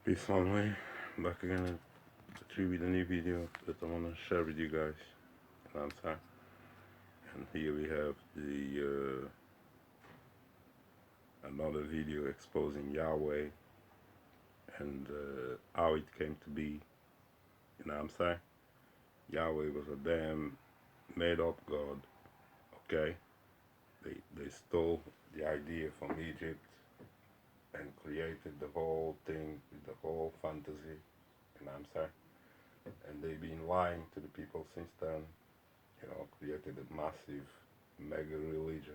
Peace family, back again at Qube with a new video that I want to share with you guys. And I'm sorry. And here we have the another video exposing Yahweh and how it came to be. You know what I'm saying? Yahweh was a damn made up God. Okay, they stole the idea from Egypt and created the whole thing with the whole fantasy. You know what I'm saying? And they've been lying to the people since then. Created a massive mega religion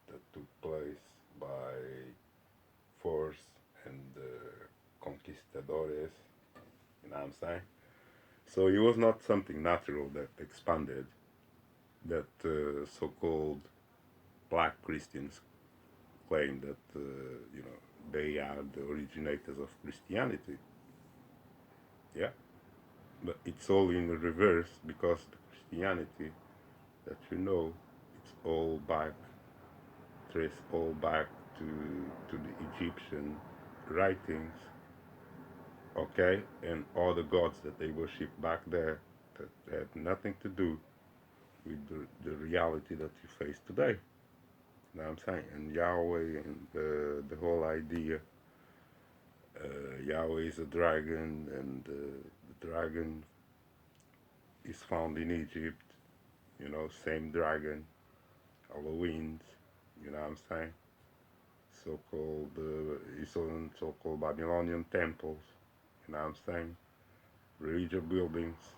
that took place by force and conquistadores, you know what I'm saying? So it was not something natural that expanded, that so-called black Christians claim that, they are the originators of Christianity. Yeah, but it's all in the reverse because the Christianity that it's all back trace all back to the Egyptian writings, okay, and all the gods that they worship back there that had nothing to do with the reality that you face today. You know what I'm saying? And Yahweh and the whole idea, Yahweh is a dragon, and the dragon is found in Egypt. Same dragon, Halloween's. You know what I'm saying? So-called so-called Babylonian temples, you know what I'm saying? Religious buildings,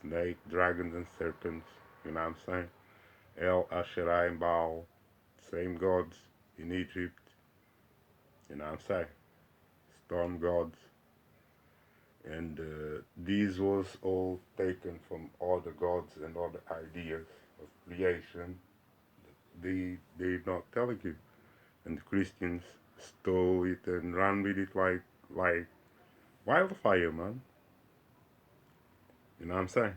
snake, dragons and serpents, you know what I'm saying? El, Asherah and Baal, same gods in Egypt, you know what I'm saying? Storm gods. And these was all taken from all the gods and all the ideas of creation. They're not telling you. And the Christians stole it and ran with it like wildfire, man. You know what I'm saying?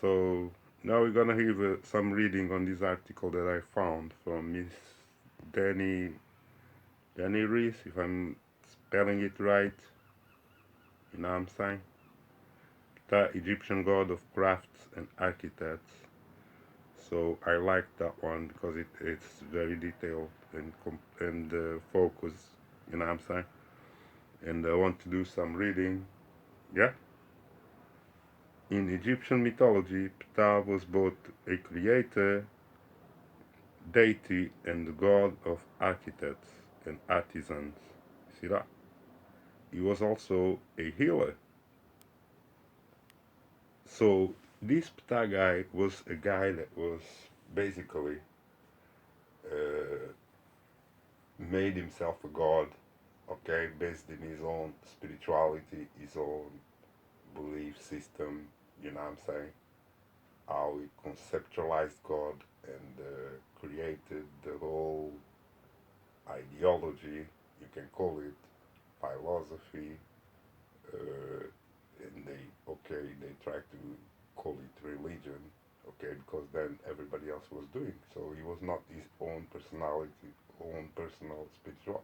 So now we're gonna have some reading on this article that I found from Miss Danny Reese, if I'm spelling it right. You know what I'm saying? The Egyptian god of crafts and architects. So I like that one because it's very detailed and focused. You know what I'm saying? And I want to do some reading. Yeah. In Egyptian mythology, Ptah was both a creator, deity, and the god of architects and artisans. See that? He was also a healer. So this Ptah guy was a guy that was basically uh, made himself a god, okay, based in his own spirituality, his own belief system, you know what I'm saying? How he conceptualized God and created the whole ideology, you can call it philosophy, and they try to call it religion, okay, because then everybody else was doing. So he was not his own personality, own personal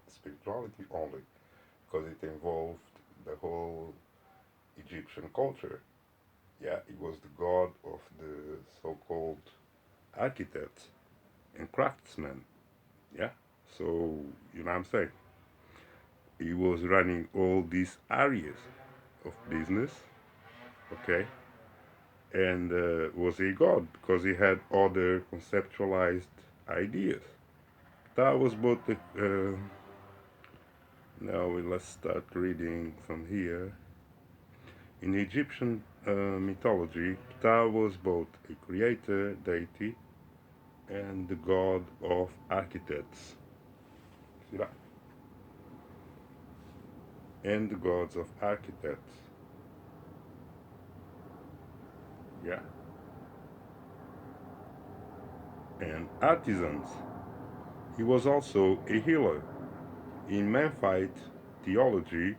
spirituality only, because it involved the whole Egyptian culture. Yeah, he was the god of the so-called architects and craftsmen. Yeah, so you know what I'm saying. He was running all these areas of business, okay, and was a god because he had other conceptualized ideas. That was both the. Now let's start reading from here. In Egyptian mythology, Ptah was both a creator deity and the god of architects. See that? And the gods of architects. Yeah. And artisans. He was also a healer. In Memphite theology,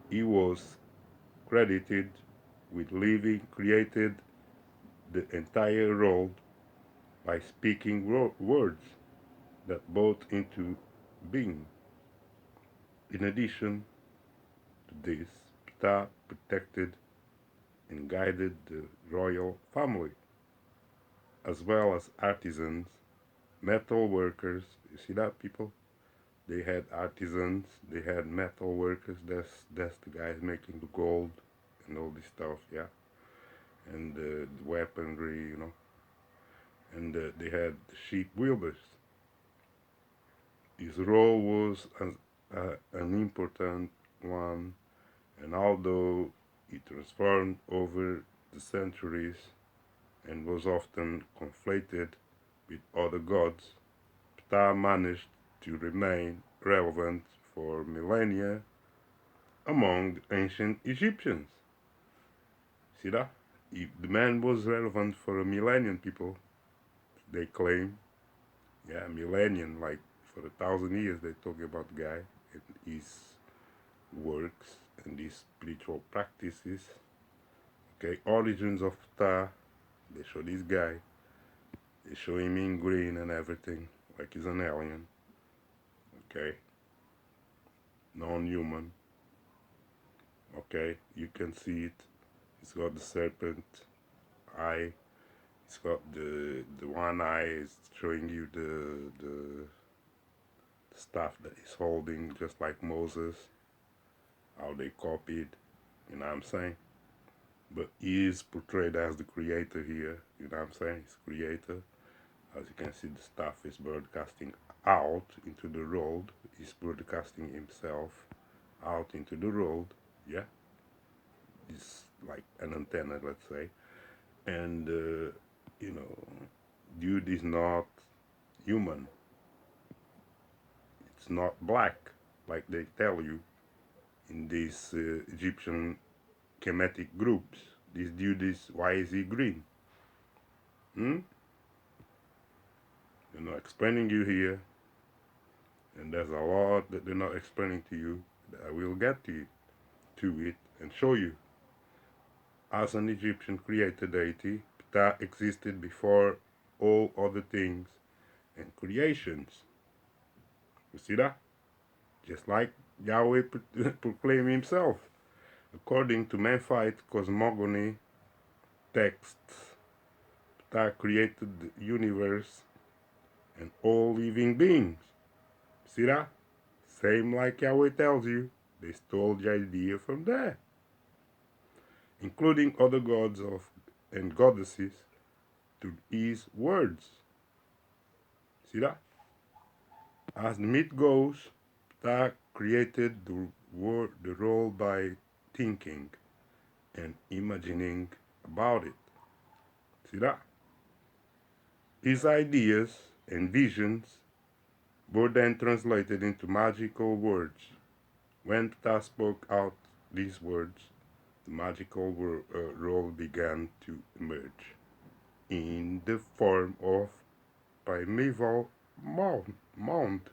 he was credited with living created the entire world by speaking words that brought into being. In addition, this, Ptah protected and guided the royal family, as well as artisans, metal workers. You see that, people? They had artisans, they had metal workers. That's the guys making the gold and all this stuff, yeah. And the weaponry, And they had sheep wielders. His role was an important one, and although he transformed over the centuries and was often conflated with other gods, Ptah managed to remain relevant for millennia among ancient Egyptians. See that? The man was relevant for a millennium, people, they claim. Yeah, millennium, like for 1,000 years they talk about the guy and his works and his spiritual practices. Okay, origins of Ptah, they show this guy, they show him in green and everything, like he's an alien. Okay, non-human. Okay, you can see it. He's got the serpent eye. He's got the one eye is showing you the stuff that he's holding, just like Moses, how they copied, you know what I'm saying? But he is portrayed as the creator here, you know what I'm saying? He's creator. As you can see, the stuff is broadcasting out into the road. He's broadcasting himself out into the road, yeah? It's like an antenna, let's say. And, dude is not human. It's not black, like they tell you in these Egyptian Kemetic groups. This dude is, why is he green? They're not explaining you here, and there's a lot that they're not explaining to you that I will get to it and show you. As an Egyptian creator deity, Ptah existed before all other things and creations. You see that? Just like Yahweh proclaimed himself. According to Memphite cosmogony texts, Ptah created the universe and all living beings. See that? Same like Yahweh tells you. They stole the idea from there. Including other gods and goddesses to his words. See that? As the myth goes, Ptah created the role by thinking and imagining about it. See that? His ideas and visions were then translated into magical words. When Ptah spoke out these words, the magical role began to emerge in the form of primeval mound.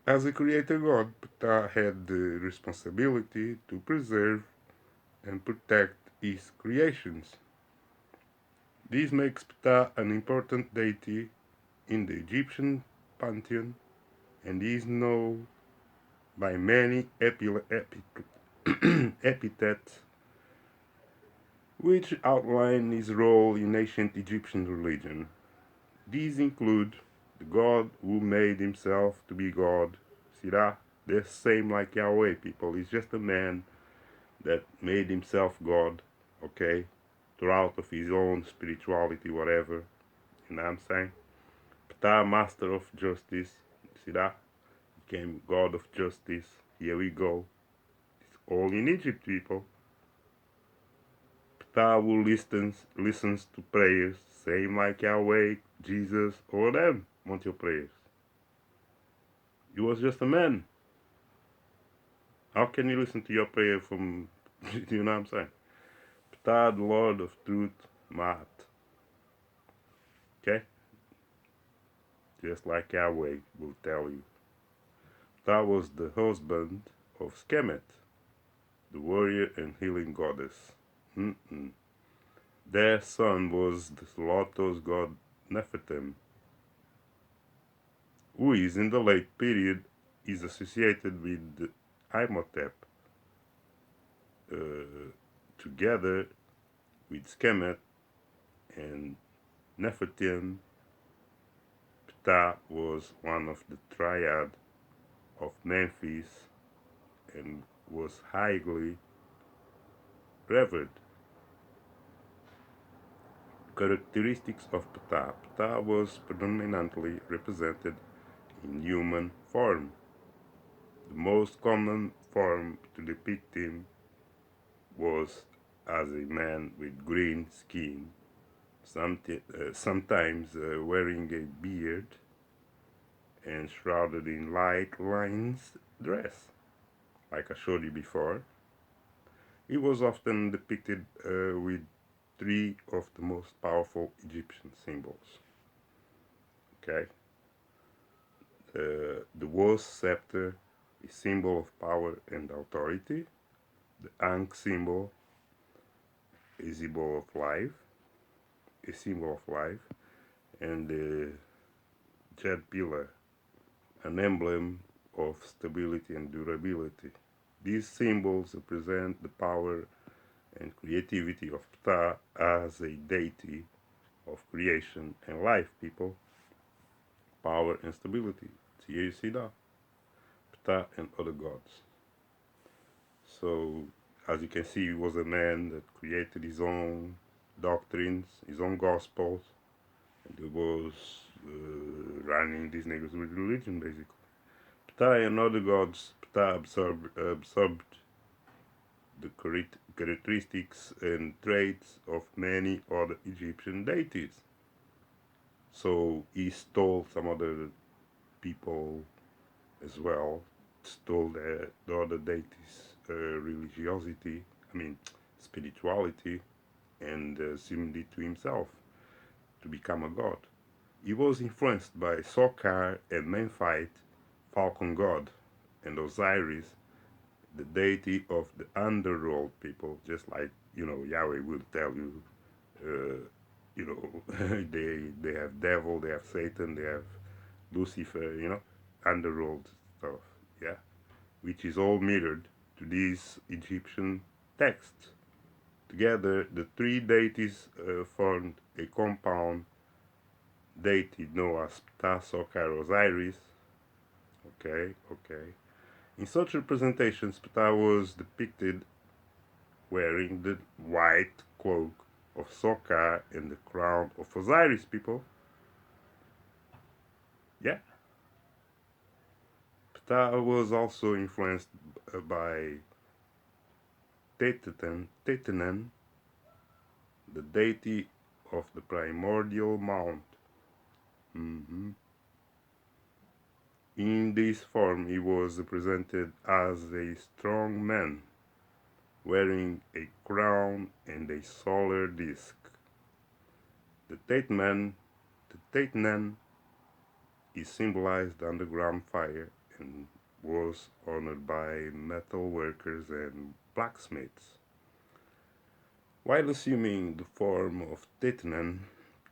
As a creator god, Ptah had the responsibility to preserve and protect his creations. This makes Ptah an important deity in the Egyptian pantheon, and is known by many epithets which outline his role in ancient Egyptian religion. These include the God who made himself to be God. See that? The same like Yahweh, people. He's just a man that made himself God, okay? Throughout of his own spirituality, whatever. You know what I'm saying? Ptah, master of justice. See that? Became God of justice. Here we go. It's all in Egypt, people. Ptah who listens to prayers, same like Yahweh, Jesus, all them want your prayers. He was just a man. How can you listen to your prayer from, you know what I'm saying? Ptah, the Lord of truth, Maat. Okay? Just like Yahweh will tell you. Ptah was the husband of Skemet, the warrior and healing goddess. Their son was the slaughterous god Nefilim, who is in the late period is associated with Imhotep, together with Skemet and Nefertim. Ptah was one of the triad of Memphis and was highly revered. Characteristics of Ptah. Ptah was predominantly represented in human form. The most common form to depict him was as a man with green skin, sometimes wearing a beard and shrouded in light lines dress, like I showed you before. He was often depicted with three of the most powerful Egyptian symbols. Okay, the Wos scepter, a symbol of power and authority. The Ankh symbol, a symbol of life, a symbol of life, and the Jet pillar, an emblem of stability and durability. These symbols represent the power and creativity of Ptah as a deity of creation and life, people. Power and stability. So here you see that. Ptah and other gods. So, as you can see, he was a man that created his own doctrines, his own gospels, and he was running these niggas with religion, basically. Ptah and other gods. Ptah absorbed the characteristics and traits of many other Egyptian deities. So he stole some other people as well, stole the other deities' religiosity, spirituality, and assumed it to himself to become a god. He was influenced by Sokar and Memphite, falcon god, and Osiris, the deity of the underworld people, just like, Yahweh will tell you, they have devil, they have Satan, they have Lucifer, underworld stuff, yeah, which is all mirrored to these Egyptian texts. Together, the three deities formed a compound deity known as Ptah, Sokar, Osiris. Okay. In such representations, Ptah was depicted wearing the white cloak of Sokar and the crown of Osiris, people. Yeah. Ptah was also influenced by Tetanen, the deity of the primordial mount. In this form, he was represented as a strong man, wearing a crown and a solar disk. The Tetanen is symbolized underground fire and was honored by metal workers and blacksmiths. While assuming the form of Tetanen,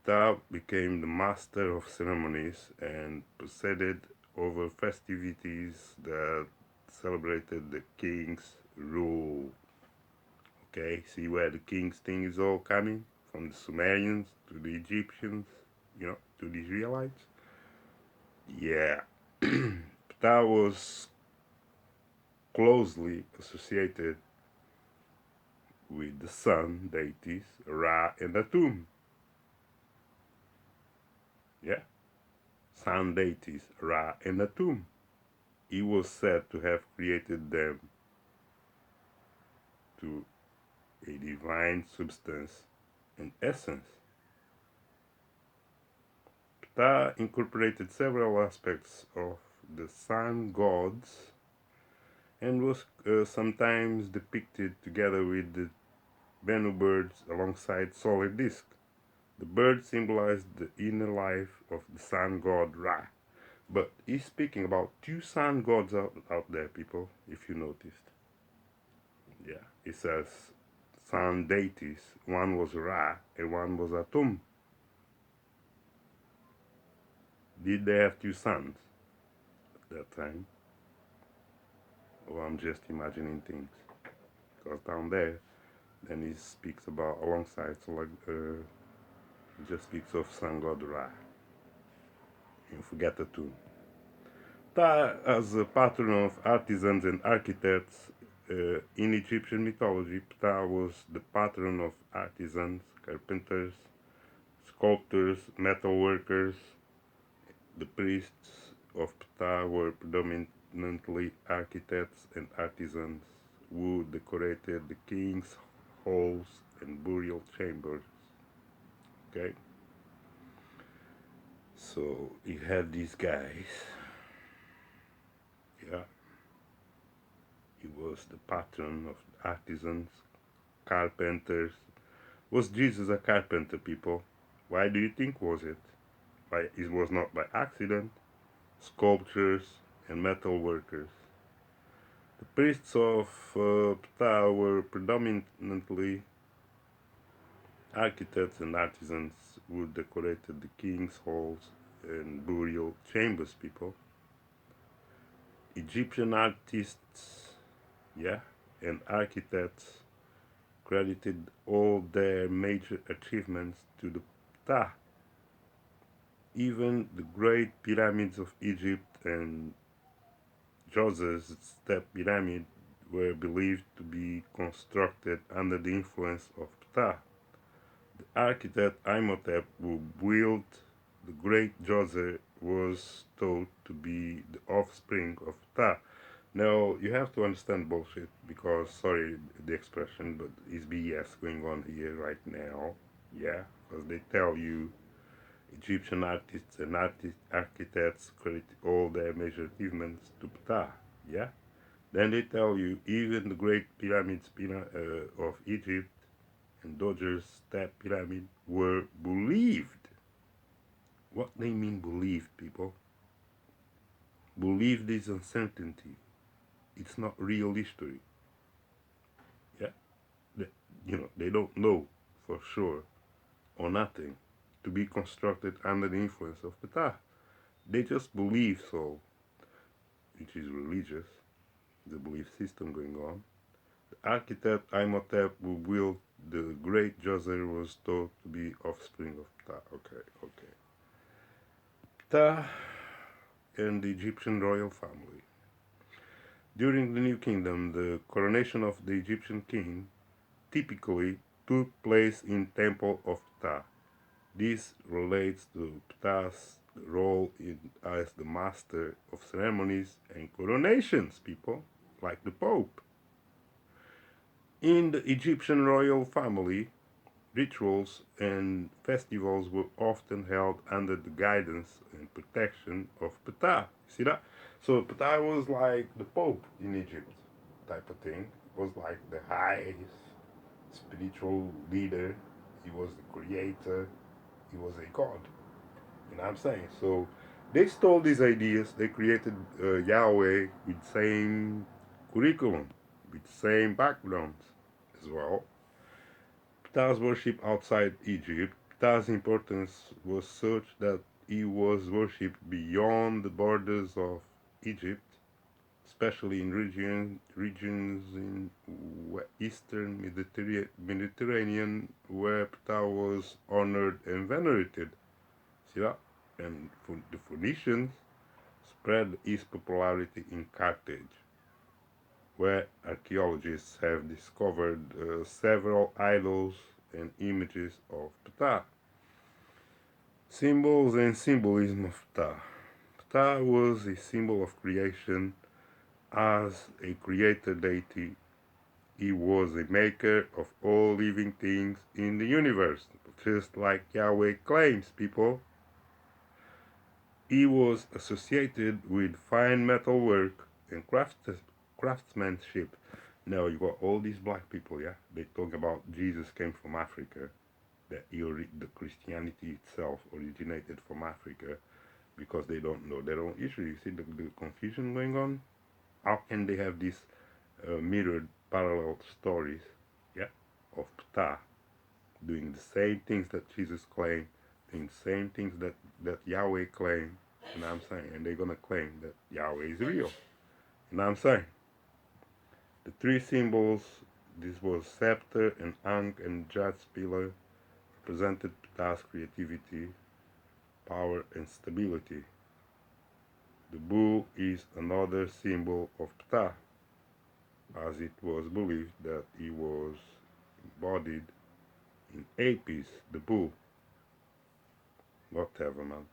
Ptah became the master of ceremonies and presided over festivities that celebrated the king's rule. Okay, see where the king's thing is all coming? From the Sumerians to the Egyptians, to the Israelites? Yeah. Ptah was closely associated with the sun deities Ra and Atum. Yeah, sun deities Ra and Atum. He was said to have created them to a divine substance and essence. Ptah incorporated several aspects of the sun gods and was sometimes depicted together with the Bennu birds alongside solar disk. The bird symbolized the inner life of the sun god Ra. But he's speaking about two sun gods out there, people, if you noticed. Yeah, it says sun deities. One was Ra and one was Atum. Did they have two suns at that time? Or I'm just imagining things. because down there, then he speaks about alongside, so like, he just speaks of sun god Ra. You forget the two. Ptah, as a patron of artisans and architects, in Egyptian mythology, Ptah was the patron of artisans, carpenters, sculptors, metal workers. The priests of Ptah were predominantly architects and artisans who decorated the king's halls and burial chambers. Okay? So he had these guys. Yeah. He was the patron of artisans, carpenters. Was Jesus a carpenter, people? Why do you think was it? Why it was not by accident? Sculptors and metal workers. The priests of Ptah were predominantly architects and artisans who decorated the king's halls and burial chambers, people. Egyptian artists, yeah, and architects credited all their major achievements to the Ptah. Even the great pyramids of Egypt and Djoser's step pyramid were believed to be constructed under the influence of Ptah. The architect Imhotep who built the great Djoser was thought to be the offspring of Ptah. Now, you have to understand bullshit because, sorry the expression, but it's BS going on here right now. Yeah, because they tell you Egyptian artists and architects credit all their major achievements to Ptah. Yeah? Then they tell you even the great pyramids of Egypt and Djoser's step pyramid were believed. What they mean believed, people? Believed is uncertainty. It's not real history. Yeah? They don't know for sure or nothing to be constructed under the influence of Ptah. They just believe so, which is religious, the belief system going on. The architect Imhotep who built the great Djoser was thought to be offspring of Ptah. Okay. Ptah and the Egyptian royal family. During the New Kingdom, the coronation of the Egyptian king typically took place in Temple of Ptah. This relates to Ptah's role as the master of ceremonies and coronations, people, like the Pope. In the Egyptian royal family, rituals and festivals were often held under the guidance and protection of Ptah. See that? So Ptah was like the Pope in Egypt, type of thing. It was like the highest spiritual leader. He was the creator. He was a god. You know what I'm saying? So they stole these ideas. They created Yahweh with same curriculum, with same backgrounds as well. Ptah's worship outside Egypt. Ptah's importance was such that he was worshipped beyond the borders of Egypt, especially in regions in Eastern Mediterranean where Ptah was honored and venerated. See that? And the Phoenicians spread his popularity in Carthage, where archaeologists have discovered several idols and images of Ptah. Symbols and symbolism of Ptah. Ptah was a symbol of creation as a creator deity. He was a maker of all living things in the universe, just like Yahweh claims, people. He was associated with fine metal work and craftsmanship. Now you got all these black people, yeah? They talk about Jesus came from Africa, that the Christianity itself originated from Africa, because they don't know their own history. You see the confusion going on? How can they have these mirrored parallel stories, yeah, of Ptah doing the same things that Jesus claimed, doing the same things that Yahweh claimed, you know what I'm saying? And they're going to claim that Yahweh is real, you know what I'm saying? The three symbols This was scepter and ankh and judge pillar, represented Ptah's creativity, power, and stability. The bull is another symbol of Ptah, as it was believed that he was embodied in Apis, the bull. Whatever, man.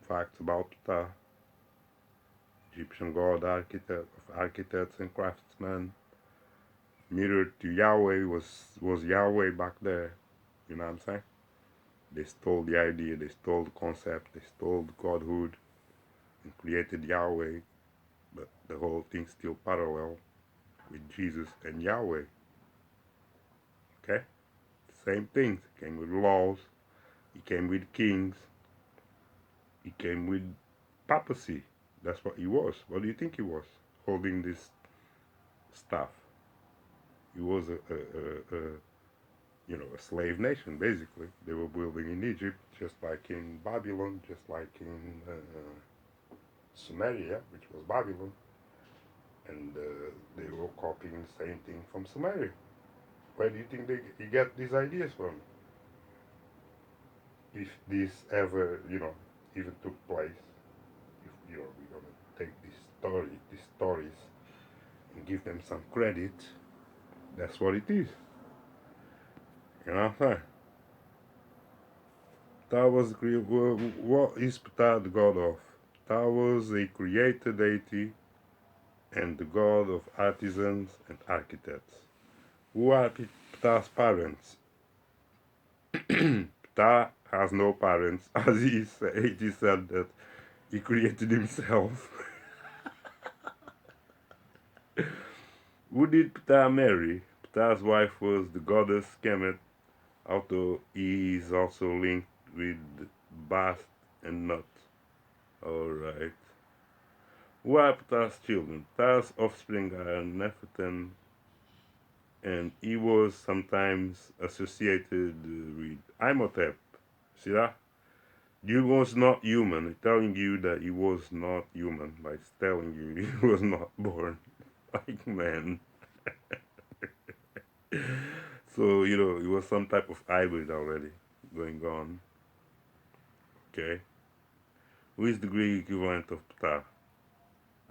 Facts about Ptah: Egyptian god architect of architects and craftsmen, mirrored to Yahweh, was Yahweh back there. You know what I'm saying? They stole the idea, they stole the concept, they stole the godhood and created Yahweh, but the whole thing still parallel with Jesus and Yahweh. Okay? Same things. He came with laws, he came with kings, he came with papacy. That's what he was. What do you think he was? Holding this stuff. He was a slave nation, basically. They were building in Egypt, just like in Babylon, just like in Sumeria, which was Babylon, and they were copying the same thing from Sumeria. Where do you think they get these ideas from? If this ever, even took place, if we're gonna take these stories, and give them some credit, that's what it is. You know what I'm saying? Ptah was what is Ptah the god of? Ptah was a creator deity and the god of artisans and architects. Who are Ptah's parents? Ptah has no parents, as he said that he created himself. Who did Ptah marry? Ptah's wife was the goddess Kemet, although he is also linked with Bast and Nut. Alright. Who are Ptah's children? Ptah's offspring are Nefilim, and he was sometimes associated with Imhotep. See that? He was not human. It's telling you that he was not human. By telling you he was not born like man. So, it was some type of hybrid already going on. Okay. Who is the Greek equivalent of Ptah?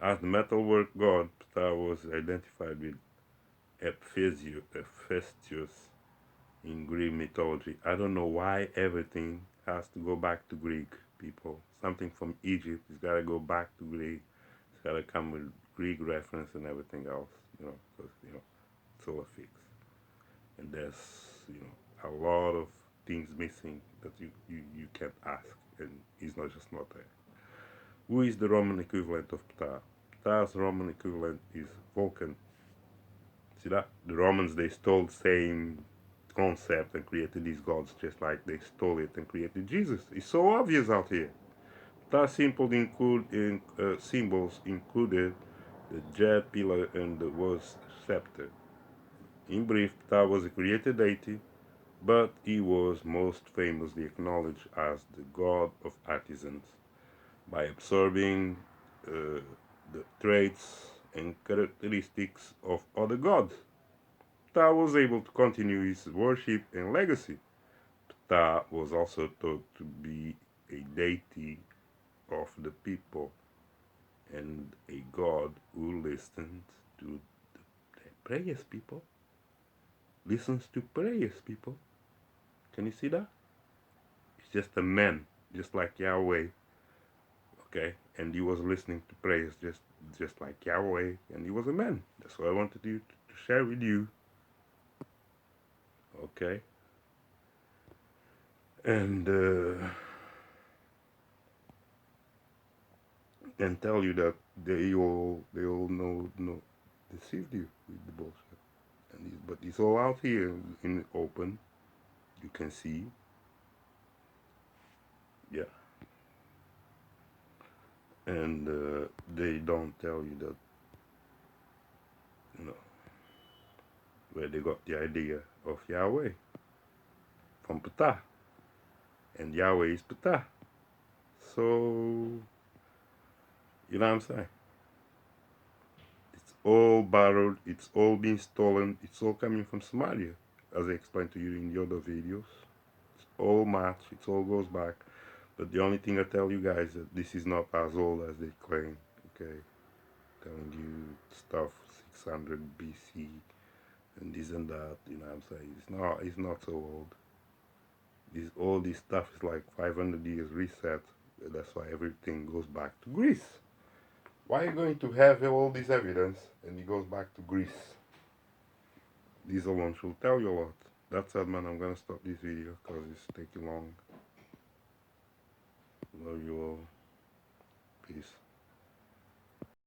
As the metalwork god, Ptah was identified with Hephaestus in Greek mythology. I don't know why everything has to go back to Greek, people. Something from Egypt, it's got to go back to Greek. It's got to come with Greek reference and everything else, because, it's all a fix. And there's, a lot of things missing that you can't ask, and it's not there. Who is the Roman equivalent of Ptah? Ptah's Roman equivalent is Vulcan. See that? The Romans, they stole the same concept and created these gods just like they stole it and created Jesus. It's so obvious out here. Ptah's symbols included the jet pillar and the was scepter. In brief, Ptah was a created deity, but he was most famously acknowledged as the god of artisans by absorbing the traits and characteristics of other gods. Ptah was able to continue his worship and legacy. Ptah was also thought to be a deity of the people and a god who listened to their prayers, people. Listens to prayers, people. Can you see that? It's just a man, just like Yahweh. Okay, and he was listening to prayers just like Yahweh, and he was a man. That's what I wanted to share with you. Okay, and tell you that they all know deceived you with the bullshit, but it's all out here in the open. You can see, yeah, and they don't tell you that, where they got the idea of Yahweh from Ptah, and Yahweh is Ptah. So, you know what I'm saying? It's all borrowed, it's all been stolen, it's all coming from Somalia, as I explained to you in the other videos. It's all matched, it all goes back. But the only thing I tell you guys that this is not as old as they claim. Okay, telling you stuff 600 BC and this and that. You know what I'm saying? It's not so old. All this stuff is like 500 years reset. That's why everything goes back to Greece. Why are you going to have all this evidence and it goes back to Greece? This alone should tell you a lot. That said, man, I'm gonna stop this video because it's taking long. Love you all. Peace.